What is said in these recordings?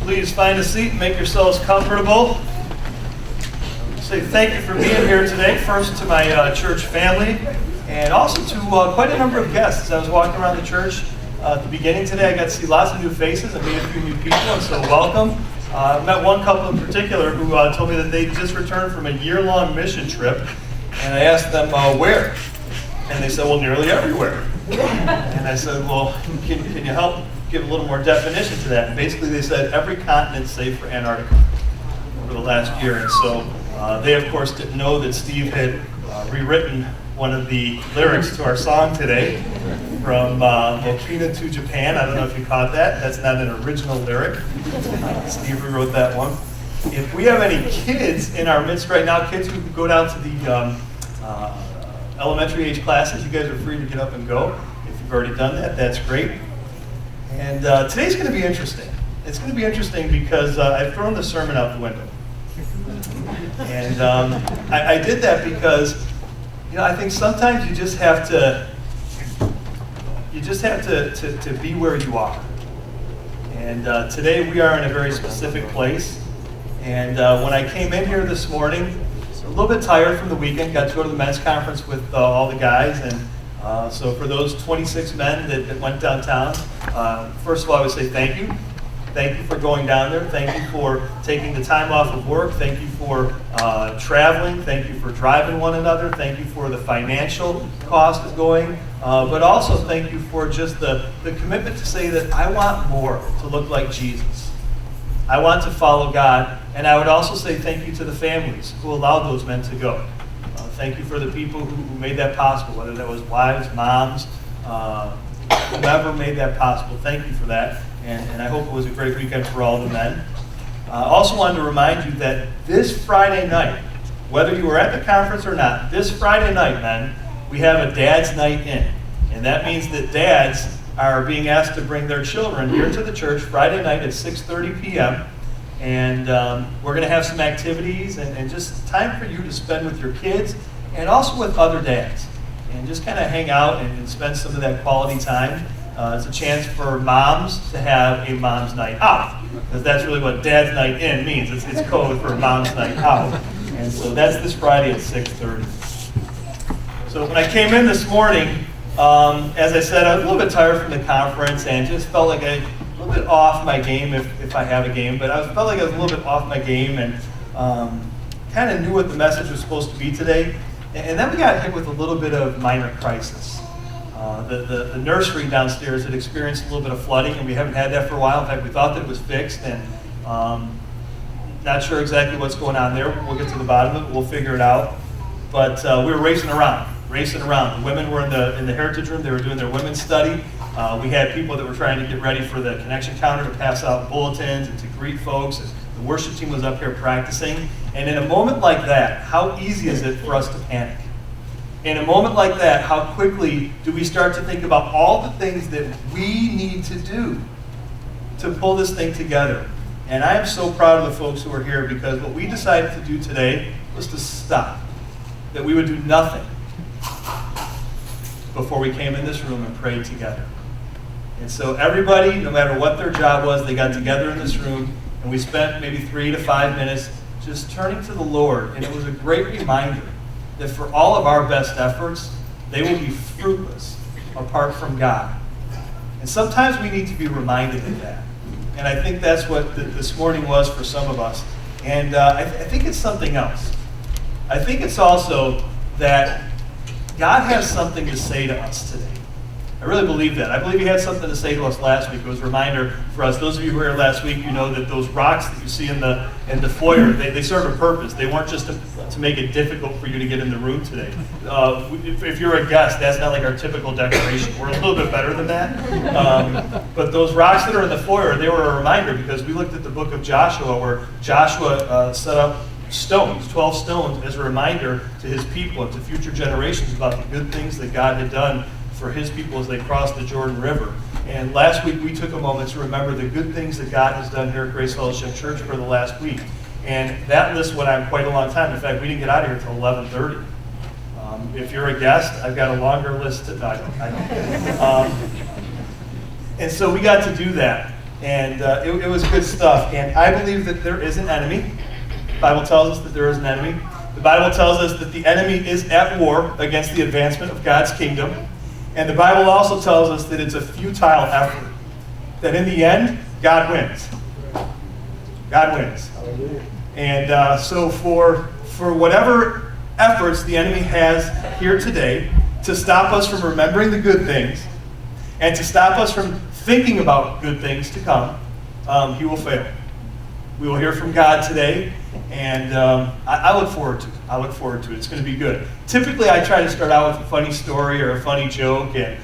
Please find a seat and make yourselves comfortable. Say thank you for being here today. First to my church family, and also to quite a number of guests. As I was walking around the church at the beginning today, I got to see lots of new faces and meet a few new people, and so welcome. I met one couple in particular who told me that they just returned from a year-long mission trip, and I asked them where, and they said, well, nearly everywhere. And I said, well, can you help give a little more definition to that? And basically they said every continent save for Antarctica over the last year. And so they, of course, didn't know that Steve had rewritten one of the lyrics to our song today from Mokena to Japan. I don't know if you caught that. That's not an original lyric. Steve rewrote that one. If we have any kids in our midst right now, kids who go down to the elementary age classes, you guys are free to get up and go. If you've already done that, that's great. And today's going to be interesting. It's going to be interesting because I've thrown the sermon out the window. And I did that because, I think sometimes you just have to be where you are. And today we are in a very specific place. And when I came in here this morning, a little bit tired from the weekend, got to go to the men's conference with all the guys, and so for those 26 men that went downtown, first of all, I would say thank you. Thank you for going down there. Thank you for taking the time off of work. Thank you for traveling. Thank you for driving one another. Thank you for the financial cost of going, but also thank you for just the commitment to say that I want more to look like Jesus. I want to follow God, and I would also say thank you to the families who allowed those men to go. Thank you for the people who made that possible, whether that was wives, moms, whoever made that possible. Thank you for that, and I hope it was a great weekend for all the men. I also wanted to remind you that this Friday night, whether you were at the conference or not, this Friday night, men, we have a Dad's Night In, and that means that dads are being asked to bring their children here to the church Friday night at 6:30 p.m. And we're going to have some activities and just time for you to spend with your kids and also with other dads. And just kind of hang out and spend some of that quality time. It's a chance for moms to have a mom's night out. Because that's really what Dad's Night In means. It's code for mom's night out. And so that's this Friday at 6:30. So when I came in this morning, as I said, I was a little bit tired from the conference and just felt like a little bit off my game if I have a game, but I felt like I was a little bit off my game and kind of knew what the message was supposed to be today. And then we got hit with a little bit of minor crisis. The nursery downstairs had experienced a little bit of flooding, and we haven't had that for a while. In fact, we thought that it was fixed, and not sure exactly what's going on there. We'll get to the bottom of it. We'll figure it out. But we were racing around. The women were in the heritage room. They were doing their women's study. We had people that were trying to get ready for the connection counter to pass out bulletins and to greet folks. The worship team was up here practicing. And in a moment like that, how easy is it for us to panic? In a moment like that, how quickly do we start to think about all the things that we need to do to pull this thing together? And I am so proud of the folks who are here, because what we decided to do today was to stop. That we would do nothing before we came in this room and prayed together. And so everybody, no matter what their job was, they got together in this room, and we spent maybe 3 to 5 minutes just turning to the Lord. And it was a great reminder that for all of our best efforts, they will be fruitless apart from God. And sometimes we need to be reminded of that. And I think that's what this morning was for some of us. And I think it's something else. I think it's also that God has something to say to us today. I really believe that. I believe He had something to say to us last week. It was a reminder for us. Those of you who were here last week, you know that those rocks that you see in the foyer, they serve a purpose. They weren't just to make it difficult for you to get in the room today. If you're a guest, that's not like our typical decoration. We're a little bit better than that. But those rocks that are in the foyer, they were a reminder, because we looked at the book of Joshua, where Joshua set up stones, 12 stones, as a reminder to his people and to future generations about the good things that God had done for His people as they crossed the Jordan River. And last week we took a moment to remember the good things that God has done here at Grace Fellowship Church for the last week. And that list went on quite a long time. In fact, we didn't get out of here until 11:30. If you're a guest, I've got a longer list. No, I don't. And so we got to do that. And it was good stuff. And I believe that there is an enemy. The Bible tells us that there is an enemy. The Bible tells us that the enemy is at war against the advancement of God's kingdom. And the Bible also tells us that it's a futile effort. That in the end, God wins. God wins. And so for whatever efforts the enemy has here today to stop us from remembering the good things and to stop us from thinking about good things to come, he will fail. We will hear from God today, and I look forward to it. I look forward to it. It's going to be good. Typically, I try to start out with a funny story or a funny joke, and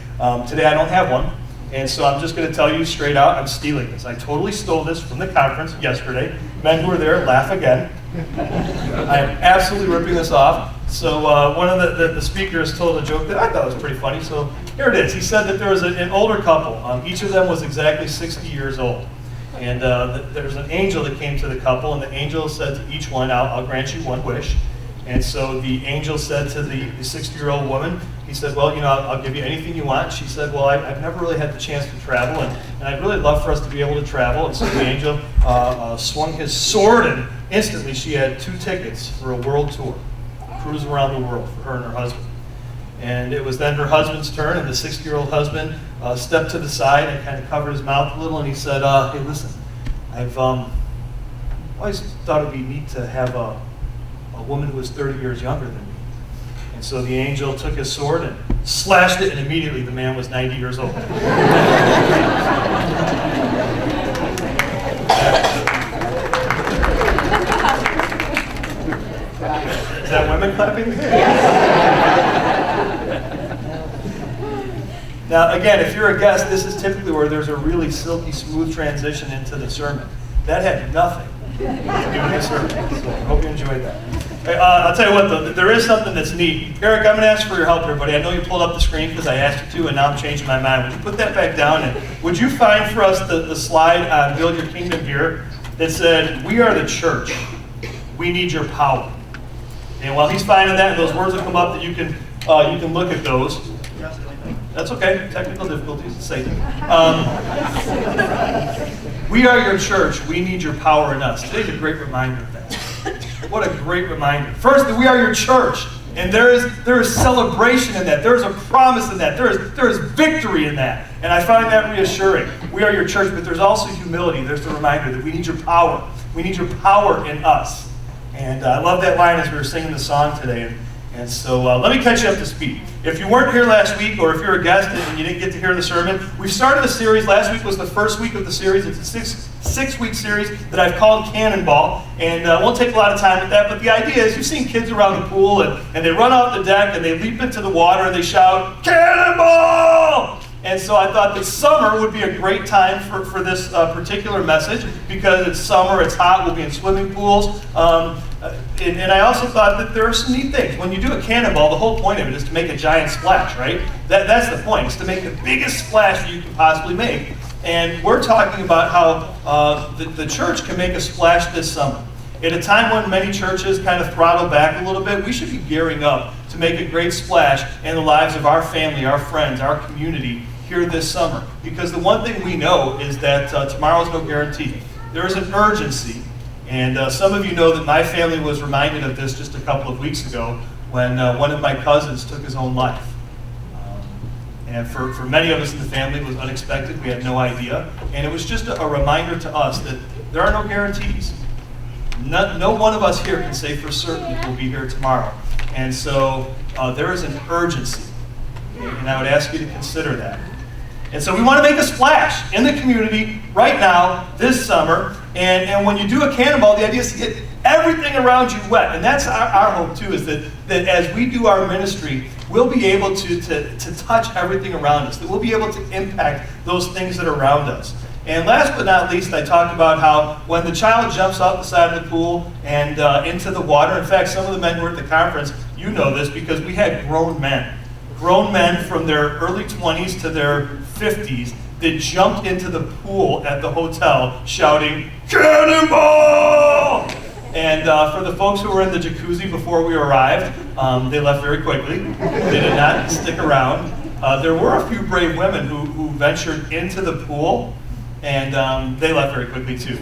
today I don't have one. And so I'm just going to tell you straight out, I'm stealing this. I totally stole this from the conference yesterday. Men who were there, laugh again. I am absolutely ripping this off. So one of the speakers told a joke that I thought was pretty funny. So here it is. He said that there was an older couple. Each of them was exactly 60 years old. And there's an angel that came to the couple, and the angel said to each one, I'll grant you one wish. And so the angel said to the 60-year-old woman, he said, well, I'll give you anything you want. She said, well, I've never really had the chance to travel, and I'd really love for us to be able to travel. And so the angel swung his sword, and instantly she had 2 tickets for a world tour, cruise around the world for her and her husband. And it was then her husband's turn, and the 60-year-old husband stepped to the side and kind of covered his mouth a little, and he said, hey, listen, I've always thought it'd be neat to have a woman who was 30 years younger than me. And so the angel took his sword and slashed it, and immediately the man was 90 years old. Is that women clapping? Now, again, if you're a guest, this is typically where there's a really silky, smooth transition into the sermon. That had nothing to do with the sermon, so I hope you enjoyed that. I'll tell you what, though, there is something that's neat. Eric, I'm going to ask for your help here, buddy. I know you pulled up the screen because I asked you to, and now I'm changing my mind. Would you put that back down? And would you find for us the slide on Build Your Kingdom here that said, we are the church. We need your power. And while he's finding that, those words will come up that you can look at those. That's okay. Technical difficulties, Satan. We are your church. We need your power in us. Today's a great reminder of that. What a great reminder. First, that we are your church. And there is celebration in that. There is a promise in that. There is victory in that. And I find that reassuring. We are your church, but there's also humility. There's the reminder that we need your power. We need your power in us. And I love that line as we were singing the song today. And so let me catch you up to speed. If you weren't here last week, or if you're a guest and you didn't get to hear the sermon, we've started a series. Last week was the first week of the series. It's a six-week series that I've called Cannonball. And won't take a lot of time with that, but the idea is you've seen kids around the pool, and they run off the deck, and they leap into the water, and they shout, Cannonball! And so I thought that summer would be a great time for this particular message, because it's summer, it's hot, we'll be in swimming pools. And I also thought that there are some neat things. When you do a cannonball, the whole point of it is to make a giant splash, right? That's the point, is to make the biggest splash that you can possibly make. And we're talking about how the church can make a splash this summer. At a time when many churches kind of throttle back a little bit, we should be gearing up to make a great splash in the lives of our family, our friends, our community here this summer. Because the one thing we know is that tomorrow's no guarantee. There is an urgency. And some of you know that my family was reminded of this just a couple of weeks ago when one of my cousins took his own life. And for many of us in the family, it was unexpected. We had no idea. And it was just a reminder to us that there are no guarantees. No one of us here can say for certain that we'll be here tomorrow. And so there is an urgency. And I would ask you to consider that. And so we want to make a splash in the community right now, this summer. And when you do a cannonball, the idea is to get everything around you wet. And that's our hope, too, is that as we do our ministry, we'll be able to touch everything around us, that we'll be able to impact those things that are around us. And last but not least, I talked about how when the child jumps off the side of the pool and into the water, in fact, some of the men who were at the conference, you know this, because we had grown men from their early 20s to their 50s that jumped into the pool at the hotel shouting, Cannonball! And for the folks who were in the jacuzzi before we arrived, they left very quickly. They did not stick around. There were a few brave women who ventured into the pool, And they left very quickly too.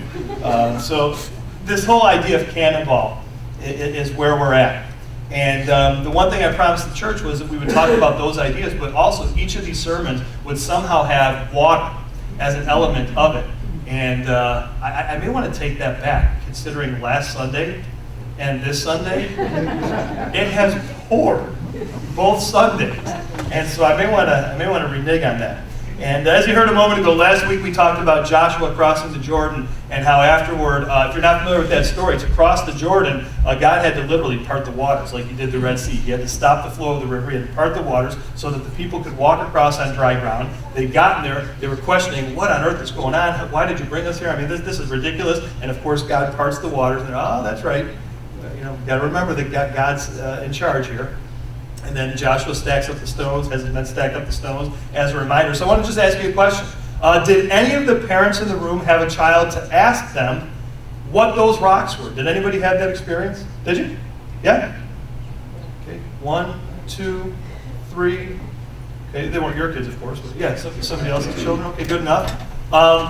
So this whole idea of cannonball is where we're at. And the one thing I promised the church was that we would talk about those ideas, but also each of these sermons would somehow have water as an element of it. And I may want to take that back, considering last Sunday and this Sunday, it has poured both Sundays. And so I may want to renege on that. And as you heard a moment ago, last week we talked about Joshua crossing the Jordan and how afterward, if you're not familiar with that story, to cross the Jordan, God had to literally part the waters like he did the Red Sea. He had to stop the flow of the river. He had to part the waters so that the people could walk across on dry ground. They'd gotten there. They were questioning, what on earth is going on? Why did you bring us here? I mean, this is ridiculous. And of course, God parts the waters. And that's right. You know, got to remember that God's in charge here. And then Joshua stacks up the stones, has the men stack up the stones as a reminder. So I want to just ask you a question. Did any of the parents in the room have a child to ask them what those rocks were? Did anybody have that experience? Did you? Yeah? Okay, 1, 2, 3. Okay, they weren't your kids, of course, but yeah, somebody else's children. Okay, good enough.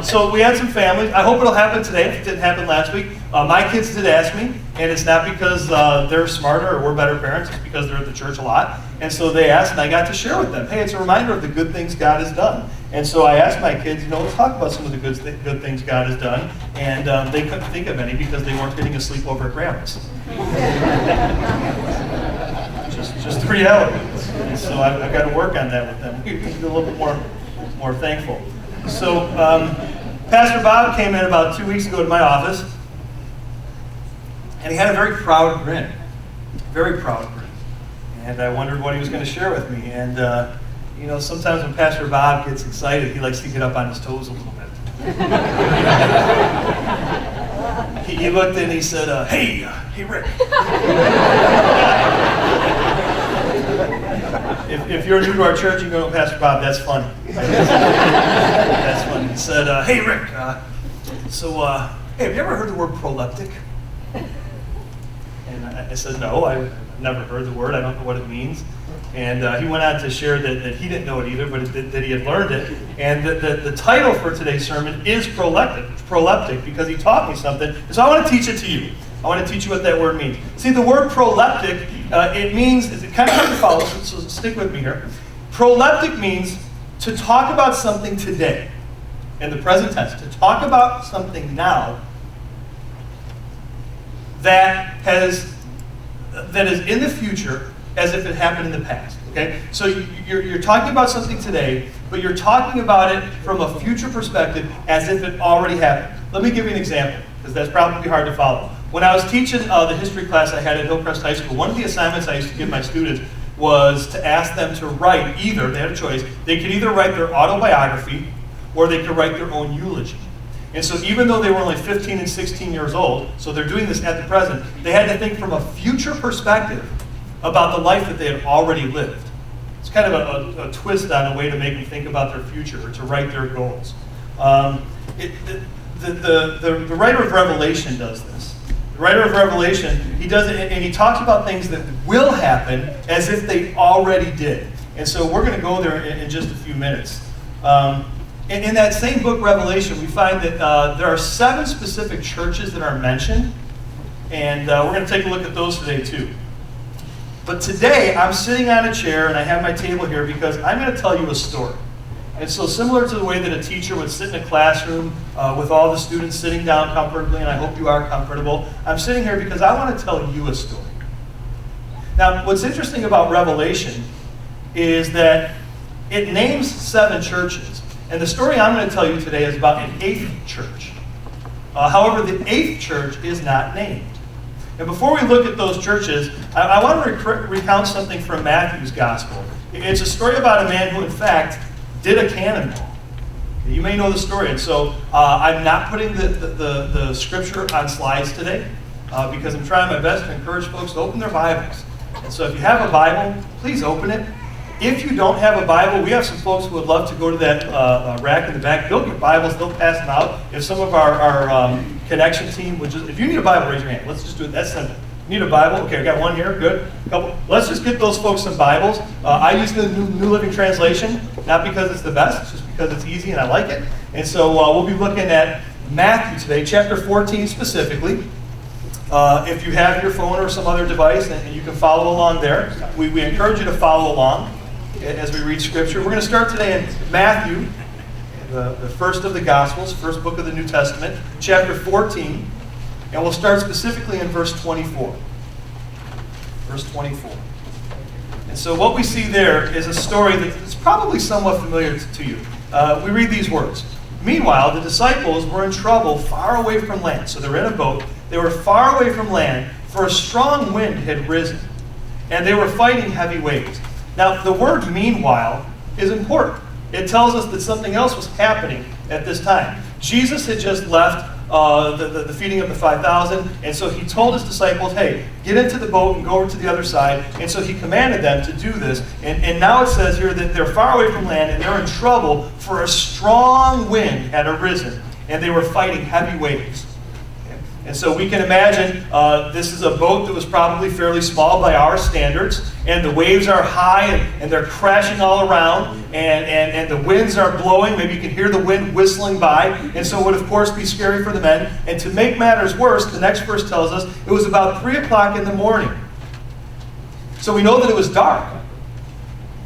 So we had some families. I hope it'll happen today if it didn't happen last week. My kids did ask me, and it's not because they're smarter or we're better parents. It's because they're at the church a lot. And so they asked, and I got to share with them, hey, it's a reminder of the good things God has done. And so I asked my kids, let's talk about some of the good things God has done. And they couldn't think of any because they weren't getting a sleepover at Grandma's. just the reality. And so I've got to work on that with them. Be a little bit more thankful. So Pastor Bob came in about 2 weeks ago to my office, and he had a very proud grin, very proud grin. And I wondered what he was going to share with me. And sometimes when Pastor Bob gets excited, he likes to get up on his toes a little bit. He looked and he said, "Hey, Rick." If you're new to our church, you go to Pastor Bob. That's funny. That's funny. He said, "Hey, Rick. Hey, have you ever heard the word proleptic?" And I said, "No, I've never heard the word. I don't know what it means." And he went on to share that he didn't know it either, but that he had learned it. And the title for today's sermon is proleptic, because he taught me something. And so I want to teach it to you. I want to teach you what that word means. See, the word proleptic, it means, it kind of hard to follow, so stick with me here. Proleptic means to talk about something today, in the present tense, to talk about something now that is in the future as if it happened in the past. Okay? So you're talking about something today, but you're talking about it from a future perspective as if it already happened. Let me give you an example, because that's probably hard to follow. When I was teaching the history class I had at Hillcrest High School, one of the assignments I used to give my students was to ask them to write they had a choice, they could either write their autobiography or they could write their own eulogy. And so even though they were only 15 and 16 years old, so they're doing this at the present, they had to think from a future perspective about the life that they had already lived. It's kind of a twist on a way to make them think about their future or to write their goals. The writer of Revelation does this. The writer of Revelation, he does it, and he talks about things that will happen as if they already did. And so we're going to go there in just a few minutes. In that same book, Revelation, we find that there are 7 specific churches that are mentioned, and we're going to take a look at those today too. But today, I'm sitting on a chair, and I have my table here because I'm going to tell you a story. And so similar to the way that a teacher would sit in a classroom with all the students sitting down comfortably, and I hope you are comfortable, I'm sitting here because I want to tell you a story. Now, what's interesting about Revelation is that it names 7 churches. And the story I'm going to tell you today is about an 8th church. However, the 8th church is not named. And before we look at those churches, I want to recount something from Matthew's gospel. It's a story about a man who, in fact, did a cannonball. You may know the story. And so I'm not putting the scripture on slides today because I'm trying my best to encourage folks to open their Bibles. And so if you have a Bible, please open it. If you don't have a Bible, we have some folks who would love to go to that rack in the back. They'll get Bibles. They'll pass them out. If some of our connection team would just, if you need a Bible, raise your hand. Let's just do it. That's simple. Need a Bible? Okay, I got one here. Good. Couple. Let's just get those folks some Bibles. I use the New Living Translation, not because it's the best, it's just because it's easy and I like it. And so we'll be looking at Matthew today, chapter 14 specifically. If you have your phone or some other device, and you can follow along there, we encourage you to follow along as we read Scripture. We're going to start today in Matthew, the first of the Gospels, first book of the New Testament, chapter 14, and we'll start specifically in verse 24. Verse 24. And so what we see there is a story that's probably somewhat familiar to you. We read these words. Meanwhile, the disciples were in trouble far away from land. So they're in a boat. They were far away from land, for a strong wind had risen, and they were fighting heavy waves. Now, the word meanwhile is important. It tells us that something else was happening at this time. Jesus had just left the feeding of the 5,000, and so he told his disciples, hey, get into the boat and go over to the other side. And so he commanded them to do this. And now it says here that they're far away from land and they're in trouble, for a strong wind had arisen, and they were fighting heavy waves. And so we can imagine this is a boat that was probably fairly small by our standards, and the waves are high and they're crashing all around, and the winds are blowing. Maybe you can hear the wind whistling by, and so it would of course be scary for the men. And to make matters worse, the next verse tells us it was about 3 o'clock in the morning. So we know that it was dark.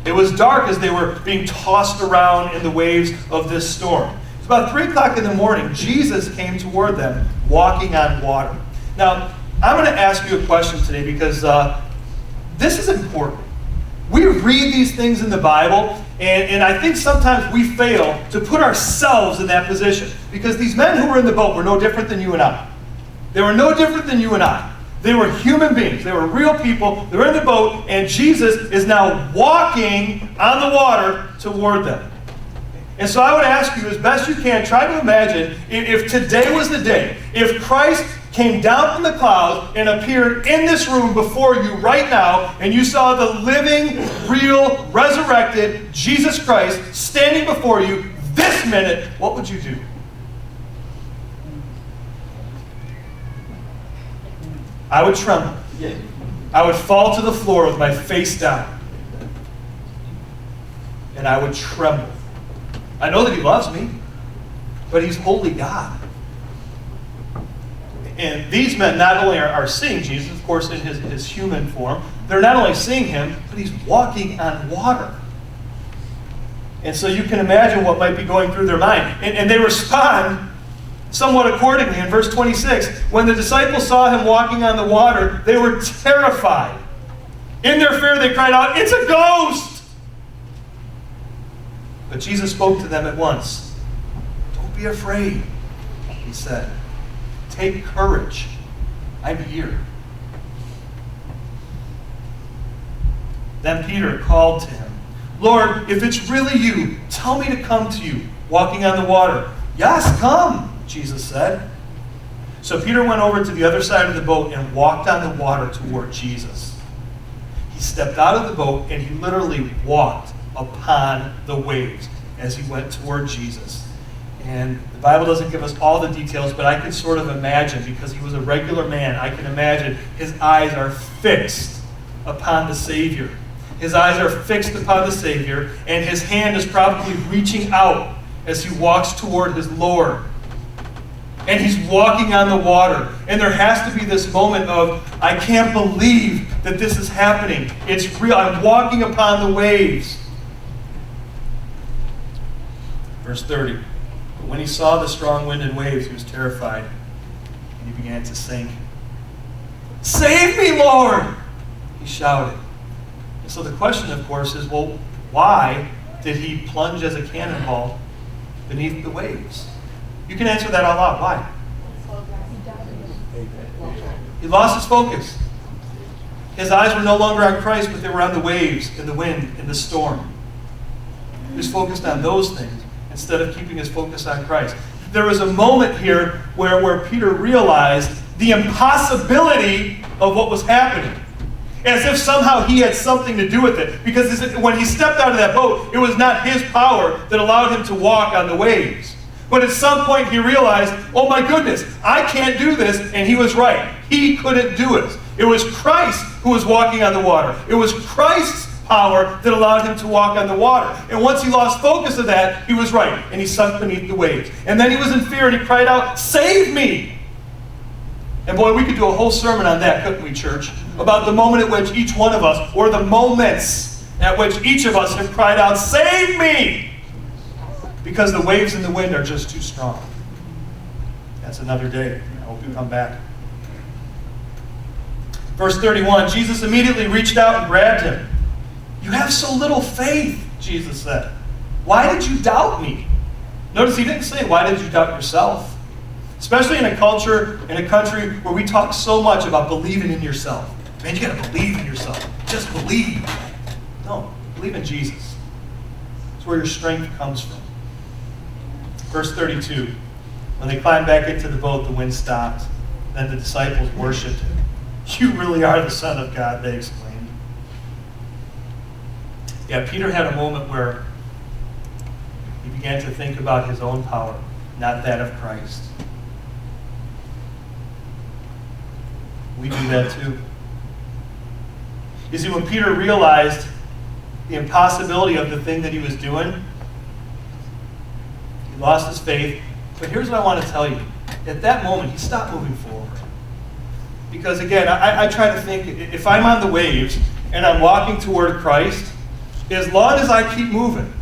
It was dark as they were being tossed around in the waves of this storm. It's about 3 o'clock in the morning. Jesus came toward them, walking on water. Now, I'm going to ask you a question today because this is important. We read these things in the Bible, and I think sometimes we fail to put ourselves in that position. Because these men who were in the boat were no different than you and I. They were no different than you and I. They were human beings. They were real people. They were in the boat, and Jesus is now walking on the water toward them. And so I would ask you, as best you can, try to imagine if today was the day, if Christ came down from the clouds and appeared in this room before you right now, and you saw the living, real, resurrected Jesus Christ standing before you this minute, what would you do? I would tremble. I would fall to the floor with my face down. And I would tremble. I know that he loves me, but he's holy God. And these men not only are seeing Jesus, of course, in his human form, they're not only seeing him, but he's walking on water. And so you can imagine what might be going through their mind. And they respond somewhat accordingly. In verse 26, when the disciples saw him walking on the water, they were terrified. In their fear, they cried out, "It's a ghost!" But Jesus spoke to them at once. "Don't be afraid," he said. "Take courage. I'm here." Then Peter called to him, "Lord, if it's really you, tell me to come to you, walking on the water." "Yes, come," Jesus said. So Peter went over to the other side of the boat and walked on the water toward Jesus. He stepped out of the boat and he literally walked upon the waves as he went toward Jesus. And the Bible doesn't give us all the details, but I can sort of imagine, because he was a regular man, I can imagine his eyes are fixed upon the Savior. His eyes are fixed upon the Savior, and his hand is probably reaching out as he walks toward his Lord. And he's walking on the water. And there has to be this moment of, I can't believe that this is happening. It's real. I'm walking upon the waves. Verse 30. But when he saw the strong wind and waves, he was terrified. And he began to sink. "Save me, Lord!" he shouted. And so the question, of course, is, well, why did he plunge as a cannonball beneath the waves? You can answer that out loud. Why? He lost his focus. His eyes were no longer on Christ, but they were on the waves and the wind and the storm. He was focused on those things instead of keeping his focus on Christ. There was a moment here where Peter realized the impossibility of what was happening. As if somehow he had something to do with it. Because when he stepped out of that boat, it was not his power that allowed him to walk on the waves. But at some point he realized, oh my goodness, I can't do this. And he was right. He couldn't do it. It was Christ who was walking on the water. It was Christ's power that allowed him to walk on the water. And once he lost focus of that, he was right, and he sunk beneath the waves. And then he was in fear, and he cried out, "Save me!" And boy, we could do a whole sermon on that, couldn't we, church? About the moment at which each one of us, or the moments at which each of us have cried out, "Save me!" Because the waves and the wind are just too strong. That's another day. I hope you come back. Verse 31, Jesus immediately reached out and grabbed him. "You have so little faith," Jesus said. "Why did you doubt me?" Notice he didn't say, "Why did you doubt yourself?" Especially in a culture, in a country where we talk so much about believing in yourself. Man, you got to believe in yourself. Just believe. No, believe in Jesus. It's where your strength comes from. Verse 32, when they climbed back into the boat, the wind stopped. Then the disciples worshipped him. "You really are the Son of God," they exclaimed. Yeah, Peter had a moment where he began to think about his own power, not that of Christ. We do that too. You see, when Peter realized the impossibility of the thing that he was doing, he lost his faith. But here's what I want to tell you. At that moment, he stopped moving forward. Because again, I try to think, if I'm on the waves and I'm walking toward Christ, as long as I keep moving,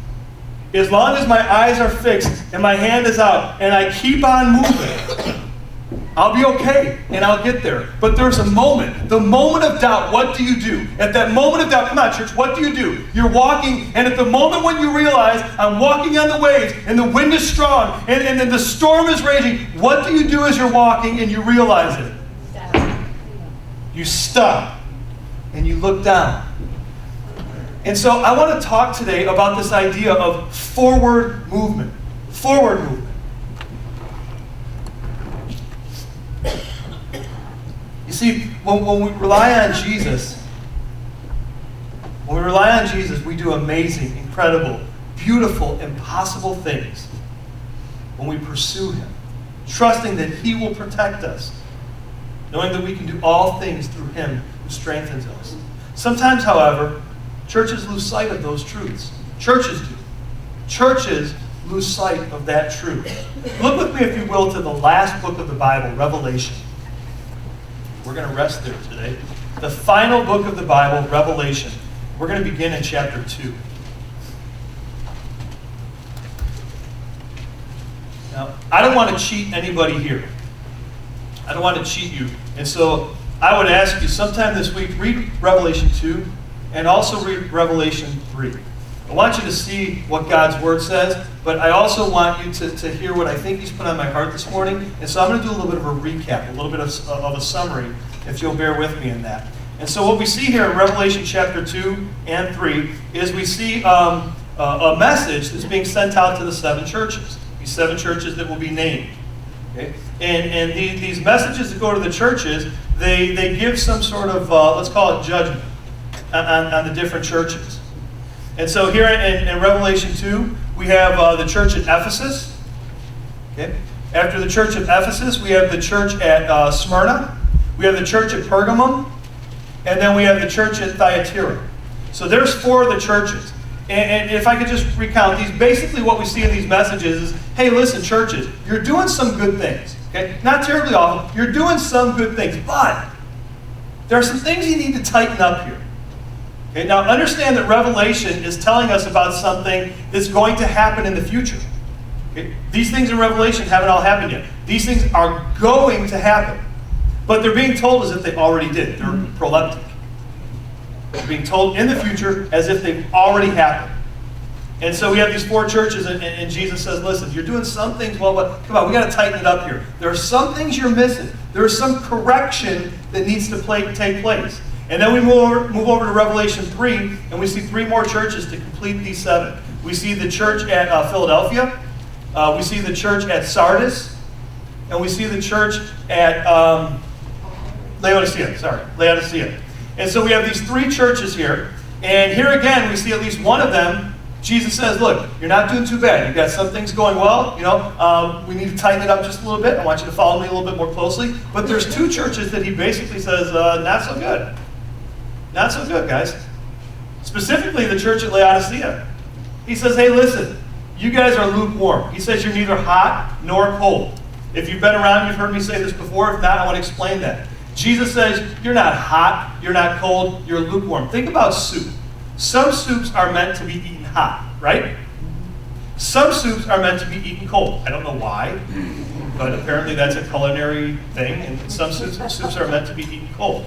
as long as my eyes are fixed and my hand is out and I keep on moving, I'll be okay, and I'll get there. But there's a moment, the moment of doubt. What do you do? At that moment of doubt, come on, church, what do you do? You're walking, and at the moment when you realize, I'm walking on the waves, and the wind is strong, and then the storm is raging, what do you do as you're walking and you realize it? You stop, and you look down. And so I want to talk today about this idea of forward movement. Forward movement. You see, when we rely on Jesus, we do amazing, incredible, beautiful, impossible things. When we pursue him, trusting that he will protect us, knowing that we can do all things through him who strengthens us. Sometimes, however, churches lose sight of those truths. Churches do. Churches lose sight of that truth. Look with me, if you will, to the last book of the Bible, Revelation. We're going to rest there today. The final book of the Bible, Revelation. We're going to begin in chapter 2. Now, I don't want to cheat anybody here. I don't want to cheat you. And so I would ask you sometime this week, read Revelation 2 and also read Revelation 3. I want you to see what God's Word says, but I also want you to hear what I think He's put on my heart this morning. And so I'm going to do a little bit of a recap, a little bit of a summary, if you'll bear with me in that. And so what we see here in Revelation chapter 2 and 3 is we see a message that's being sent out to the 7 churches. These 7 churches that will be named. Okay? And these messages that go to the churches, they give some sort of, let's call it judgment on the different churches. And so here in Revelation 2, we have the church at Ephesus. Okay? After the church at Ephesus, we have the church at Smyrna. We have the church at Pergamum. And then we have the church at Thyatira. So there's 4 of the churches. And if I could just recount these, basically what we see in these messages is, hey, listen, churches, you're doing some good things. Okay? Not terribly awful. You're doing some good things. But there are some things you need to tighten up here. Okay, now understand that Revelation is telling us about something that's going to happen in the future. Okay? These things in Revelation haven't all happened yet. These things are going to happen. But they're being told as if they already did. They're proleptic. They're being told in the future as if they've already happened. And so we have these 4 churches, and Jesus says, listen, you're doing some things well, but come on, we got to tighten it up here. There are some things you're missing. There is some correction that needs to take place. And then we move over to Revelation 3, and we see 3 more churches to complete these 7. We see the church at Philadelphia, we see the church at Sardis, and we see the church at Laodicea. And so we have these 3 churches here, and here again we see at least one of them. Jesus says, look, you're not doing too bad. You've got some things going well. We need to tighten it up just a little bit. I want you to follow me a little bit more closely. But there's 2 churches that he basically says, not so good. Not so good, guys. specifically the church at Laodicea. He says, hey, listen, you guys are lukewarm. He says you're neither hot nor cold. If you've been around, you've heard me say this before. If not, I want to explain that. Jesus says you're not hot, you're not cold, you're lukewarm. Think about soup. Some soups are meant to be eaten hot, right? Some soups are meant to be eaten cold. I don't know why, but apparently that's a culinary thing, and some soups are meant to be eaten cold.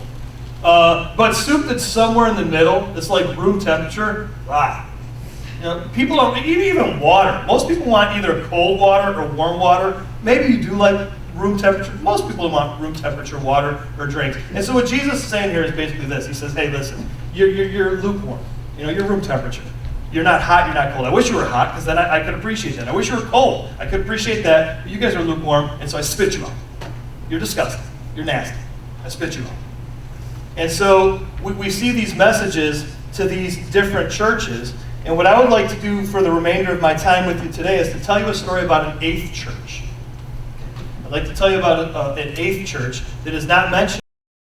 But soup that's somewhere in the middle, that's like room temperature, people don't, even water. Most people want either cold water or warm water. Maybe you do like room temperature. Most people want room temperature water or drinks. And so what Jesus is saying here is basically this. He says, hey, listen, you're lukewarm. You're room temperature. You're not hot, you're not cold. I wish you were hot, because then I could appreciate that. I wish you were cold. I could appreciate that, but you guys are lukewarm, and so I spit you out. You're disgusting. You're nasty. I spit you out. And so we see these messages to these different churches, and what I would like to do for the remainder of my time with you today is to tell you a story about an eighth church. I'd like to tell you about an eighth church that is not mentioned